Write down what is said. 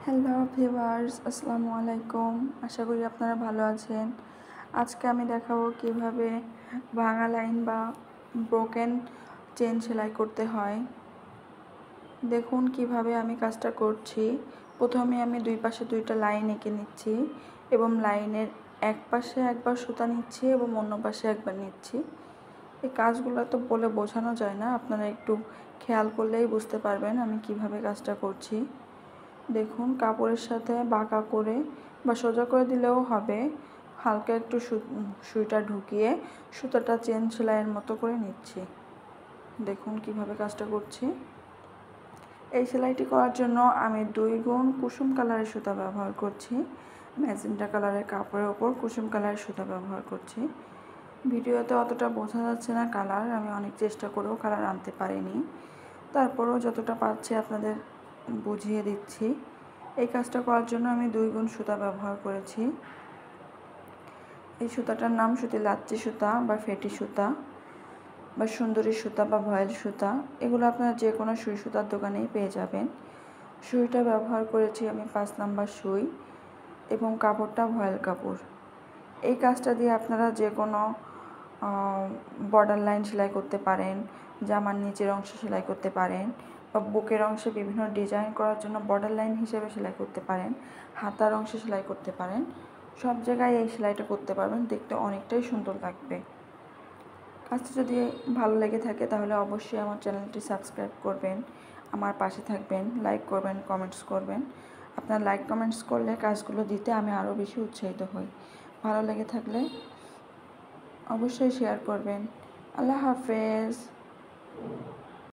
Hello viewers, আসসালামু আলাইকুম। আশা করি আপনারা ভালো আছেন। আজকে আমি দেখাবো কিভাবে ভাঙা লাইন বা ব্রোকেন চেন সেলাই করতে হয়। দেখুন কিভাবে আমি কাজটা করছি। প্রথমে আমি দুই পাশে দুইটা লাইন এঁকে নিচ্ছি এবং লাইনের এক পাশে একবার সুতা নিচ্ছি এবং অন্য পাশে একবার নিচ্ছি। এই কাজগুলো তো বলে বোঝানো যায় না, আপনারা একটু খেয়াল করলেই বুঝতে পারবেন আমি কিভাবে কাজটা করছি। দেখুন কাপড়ের সাথে বাঁকা করে বা সোজা করে দিলেও হবে, হালকা একটু সুইটা ঢুকিয়ে সুতাটা চেন সেলাইয়ের মতো করে নিচ্ছি। দেখুন কিভাবে কাজটা করছি। এই সেলাইটি করার জন্য আমি 2 গুণ কুসুম কালারের সুতা ব্যবহার করছি। ম্যাজেন্টা কালারের কাপড়ের ওপর কুসুম কালারের সুতা ব্যবহার করছি। ভিডিওতে অতটা বোঝা যাচ্ছে না কালার, আমি অনেক চেষ্টা করেও কালার আনতে পারিনি, তারপরেও যতটা পারছি আপনাদের বুঝিয়ে দিচ্ছি। এই কাজটা করার জন্য আমি 2 গুণ সুতা ব্যবহার করেছি। এই সুতাটার নাম সুতি লাচ্ছি সুতা বা ফেটি সুতা বা সুন্দরী সুতা বা ভয়েল সুতা, এগুলো আপনারা যে কোনো সুই সুতার দোকানেই পেয়ে যাবেন। সুইটা ব্যবহার করেছি আমি 5 নাম্বার সুই এবং কাপড়টা ভয়েল কাপড়। এই কাজটা দিয়ে আপনারা যে কোনো বর্ডার লাইন সেলাই করতে পারেন, জামার নিচের অংশে সেলাই করতে পারেন বা বুকের অংশে বিভিন্ন ডিজাইন করার জন্য বর্ডার লাইন হিসেবে সেলাই করতে পারেন, হাতার অংশে সেলাই করতে পারেন। সব জায়গায় এই সেলাইটা করতে পারবেন, দেখতে অনেকটাই সুন্দর লাগবে। কাজটা যদি ভালো লেগে থাকে তাহলে অবশ্যই আমার চ্যানেলটি সাবস্ক্রাইব করবেন, আমার পাশে থাকবেন, লাইক করবেন, কমেন্টস করবেন। আপনার লাইক কমেন্টস করলে কাজগুলো দিতে আমি আরও বেশি উৎসাহিত হই। ভালো লেগে থাকলে অবশ্যই শেয়ার করবেন। আল্লাহ হাফেজ।